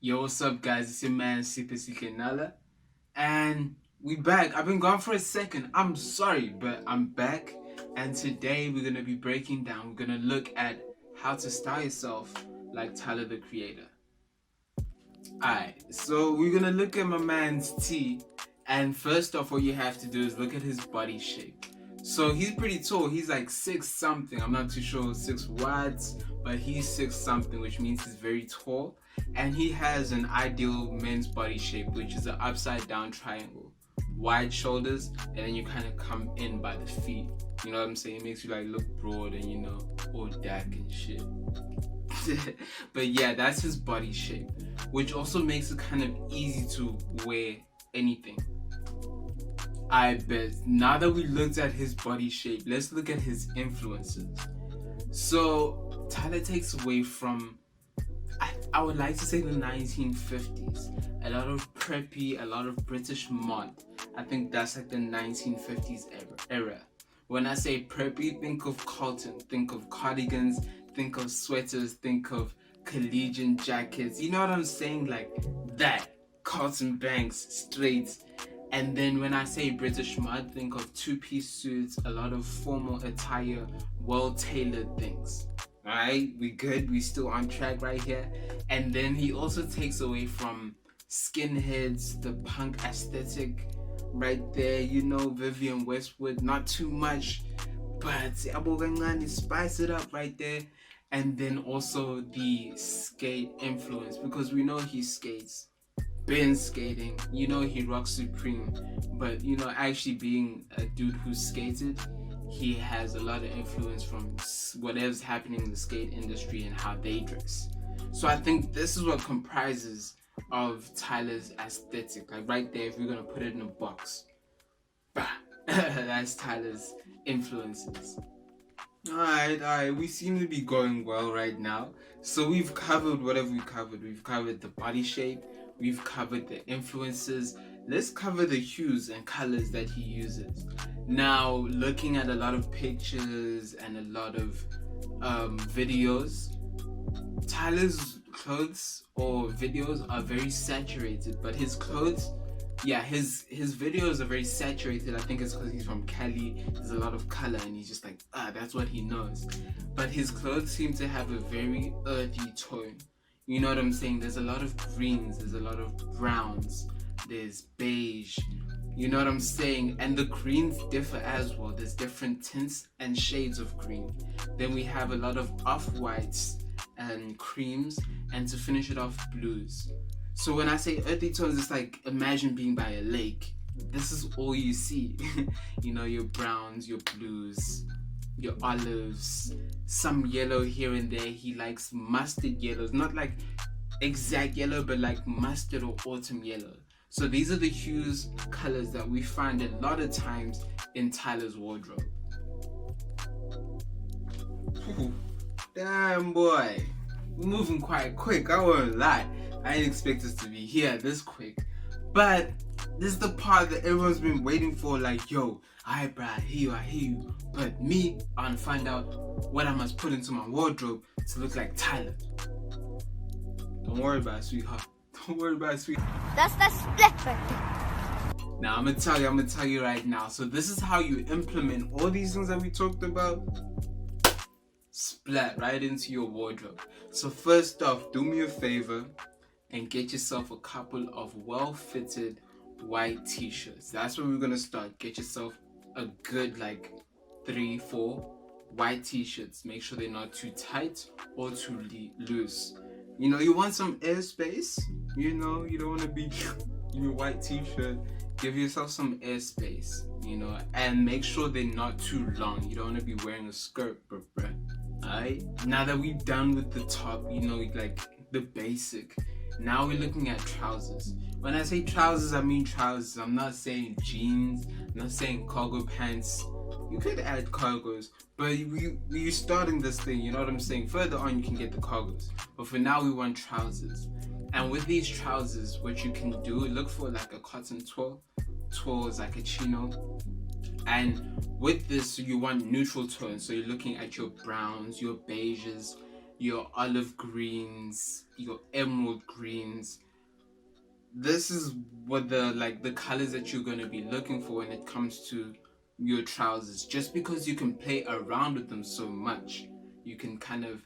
Yo, what's up, guys? It's your man Super Nala, and we back. I've been gone for a second. I'm sorry, but I'm back. And today we're gonna be breaking down. We're gonna look at how to style yourself like Tyler the Creator. Alright, so we're gonna look at my man's T, and first off, what you have to do is look at his body shape. So he's pretty tall. He's like 6 something. I'm not too sure 6 watts, but he's 6 something, which means he's very tall. And he has an ideal men's body shape, which is an upside down triangle. Wide shoulders, and then you kind of come in by the feet. You know what I'm saying? It makes you like look broad and all dark and shit. But yeah, that's his body shape, which also makes it kind of easy to wear anything. I bet. Now that we looked at his body shape, let's look at his influences. So Tyler takes away from, I would like to say, the 1950s. A lot of preppy, a lot of British mod. I think that's like the 1950s era. When I say preppy, think of cotton, think of cardigans, think of sweaters, think of collegiate jackets. You know what I'm saying? Like that. Cotton bangs, straight. And then when I say British mod, think of two-piece suits, a lot of formal attire, well-tailored things. Alright, we good, we still on track right here. And then he also takes away from skinheads, the punk aesthetic right there, Vivian Westwood, not too much, but spice it up right there. And then also the skate influence, because we know he skates. Been skating, he rocks Supreme, but actually being a dude who skated, he has a lot of influence from whatever's happening in the skate industry and how they dress. So I think this is what comprises of Tyler's aesthetic. Like right there, if we're gonna put it in a box, that's Tyler's influences. Alright, we seem to be going well right now. So we've covered whatever we covered. We've covered the body shape, we've covered the influences. Let's cover the hues and colors that he uses. Now, looking at a lot of pictures and a lot of videos, Tyler's clothes or videos are very saturated, but his clothes, his videos are very saturated. I think it's because he's from Cali. There's a lot of color and he's just like, that's what he knows. But his clothes seem to have a very earthy tone. You know what I'm saying? There's a lot of greens, there's a lot of browns, there's beige. You know what I'm saying? And the greens differ as well. There's different tints and shades of green. Then we have a lot of off-whites and creams, and to finish it off, blues. So when I say earthy tones, it's like imagine being by a lake. This is all you see. Your browns, your blues, your olives, some yellow here and there. He likes mustard yellows, not like exact yellow, but like mustard or autumn yellow. So these are the hues, colors that we find a lot of times in Tyler's wardrobe. Ooh, damn boy, we're moving quite quick, I won't lie. I didn't expect us to be here this quick. But this is the part that everyone's been waiting for, like, yo, alright bro, I hear you. But me, I want to find out what I must put into my wardrobe to look like Tyler. Don't worry about it, sweetheart. Don't worry about it, sweetheart. That's split right there. Now, I'm gonna tell you right now. So this is how you implement all these things that we talked about. Splat right into your wardrobe. So first off, do me a favor and get yourself a couple of well-fitted white t-shirts. That's where we're gonna start. Get yourself a good 3-4 white t-shirts. Make sure they're not too tight or too loose. You want some airspace. You don't want to be in your white t-shirt. Give yourself some airspace, and make sure they're not too long. You don't want to be wearing a skirt, bruh. Alright? Now that we've done with the top, like the basic, now we're looking at trousers. When I say trousers, I mean trousers. I'm not saying jeans, I'm not saying cargo pants. You could add cargos, but we're starting this thing, you know what I'm saying? Further on, you can get the cargos. But for now, we want trousers. And with these trousers, what you can do, look for like a cotton twill. Twill is like a chino. And with this, you want neutral tones. So you're looking at your browns, your beiges, your olive greens, your emerald greens. This is what the colors that you're going to be looking for when it comes to your trousers. Just because you can play around with them so much, you can kind of,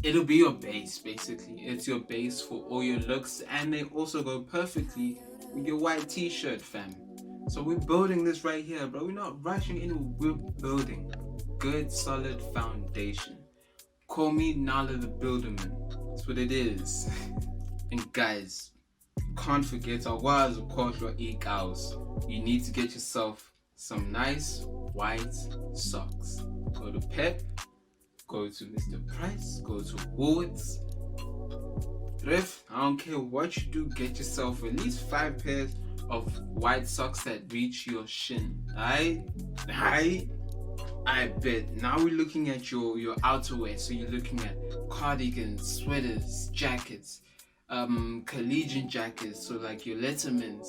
it'll be your base basically. It's your base for all your looks, and they also go perfectly with your white t-shirt, fam. So we're building this right here, bro. We're not rushing in, we're building good solid foundation. Call me Nala the Builderman. That's what it is. And guys, can't forget our was of course your e-cows. You need to get yourself some nice white socks. Go to Pep, go to Mr. Price, go to Woolworths, Thrift. I don't care what you do, get yourself at least 5 pairs of white socks that reach your shin. I bet. Now we're looking at your outerwear. So you're looking at cardigans, sweaters, jackets, collegiate jackets, so like your Lettermans,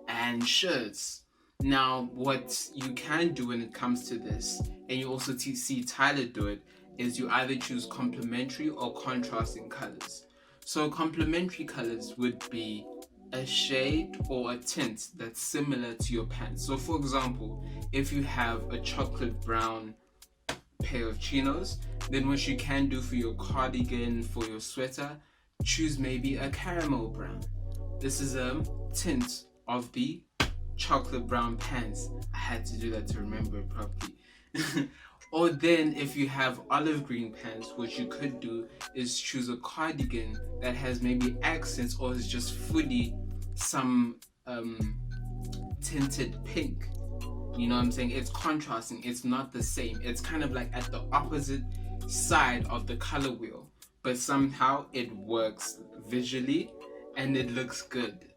and shirts. Now what you can do when it comes to this, and you also see Tyler do it, is you either choose complementary or contrasting colors. So complementary colors would be a shade or a tint that's similar to your pants. So for example, if you have a chocolate brown pair of chinos, then what you can do for your cardigan, for your sweater, choose maybe a caramel brown. This is a tint of the chocolate brown pants. I had to do that to remember it properly. Or then if you have olive green pants, what you could do is choose a cardigan that has maybe accents or is just fully some tinted pink. You know what I'm saying? It's contrasting. It's not the same. It's kind of like at the opposite side of the color wheel, but somehow it works visually and it looks good.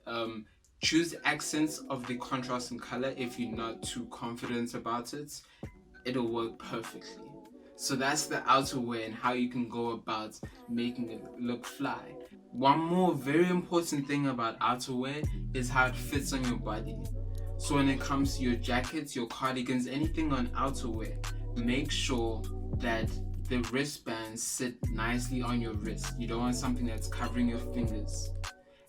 Choose accents of the contrasting color if you're not too confident about it. It'll work perfectly. So that's the outerwear and how you can go about making it look fly. One more very important thing about outerwear is how it fits on your body. So when it comes to your jackets, your cardigans, anything on outerwear, make sure that the wristbands sit nicely on your wrist. You don't want something that's covering your fingers.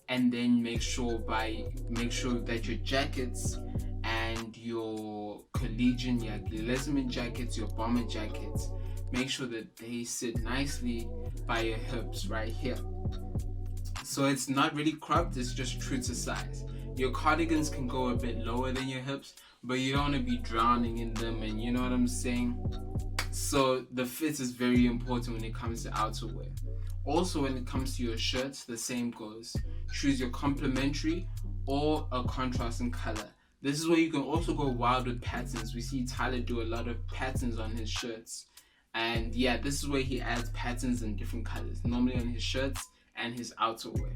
And then make sure that your jackets and your collegiate, your Letterman jackets, your bomber jackets, make sure that they sit nicely by your hips right here. So it's not really cropped, it's just true to size. Your cardigans can go a bit lower than your hips, but you don't want to be drowning in them, and you know what I'm saying? So the fit is very important when it comes to outerwear. Also when it comes to your shirts, the same goes. Choose your complementary or a contrasting color. This is where you can also go wild with patterns. We see Tyler do a lot of patterns on his shirts. And yeah, this is where he adds patterns in different colors, normally on his shirts and his outerwear.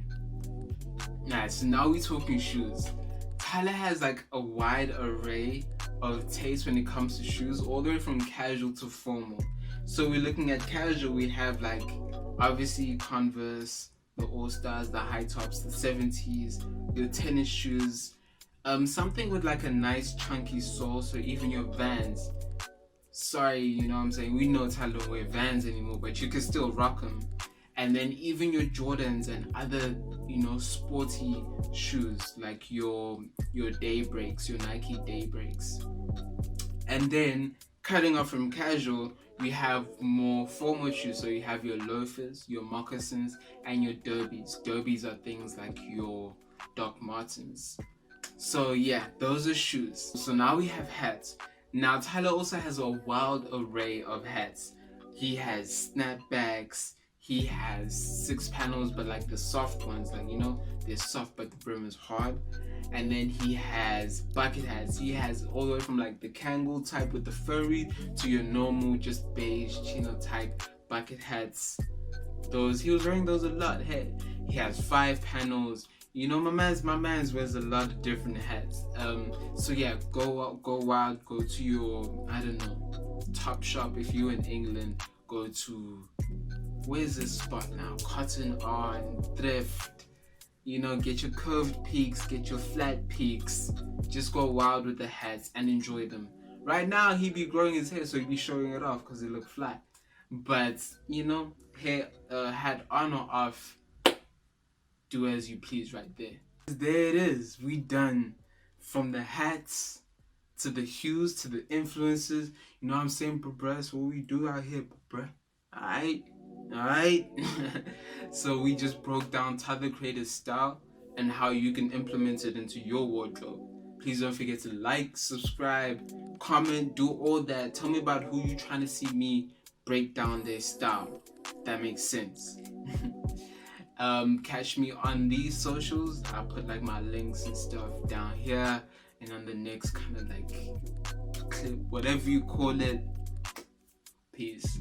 Alright, so now we're talking shoes. Tyler has like a wide array of tastes when it comes to shoes, all the way from casual to formal. So we're looking at casual, we have like obviously Converse, the All-Stars, the high tops, the 70s, your tennis shoes, something with like a nice chunky sole, so even your Vans. Sorry, you know what I'm saying? We know Tyler don't wear Vans anymore, but you can still rock them. And then even your Jordans and other, sporty shoes like your Daybreaks, your Nike Daybreaks. And then cutting off from casual, we have more formal shoes. So you have your loafers, your moccasins, and your derbies. Derbies are things like your Doc Martens. So yeah, those are shoes. So now we have hats. Now Tyler also has a wild array of hats. He has snapbacks. He has 6 panels, but like the soft ones, like they're soft but the brim is hard. And then he has bucket hats. He has all the way from like the Kangol type with the furry to your normal just beige chino type bucket hats. He was wearing those a lot. Hey, he has 5 panels. My man's wears a lot of different hats. So yeah, go wild. Go to your Top Shop if you're in England. Go to, where's this spot now? Cotton On, Thrift. Get your curved peaks, get your flat peaks. Just go wild with the hats and enjoy them. Right now, he be growing his hair, so he be showing it off because it look flat. But you know, hair hat on or off, do as you please right there. There it is. We done from the hats to the hues to the influences. You know what I'm saying, bruh? That's what we do out here, bruh. Alright? Alright? So we just broke down Tyler Creator's style and how you can implement it into your wardrobe. Please don't forget to like, subscribe, comment, do all that. Tell me about who you're trying to see me break down their style. That makes sense. Catch me on these socials. I'll put like my links and stuff down here and on the next kind of like clip, whatever you call it. Peace.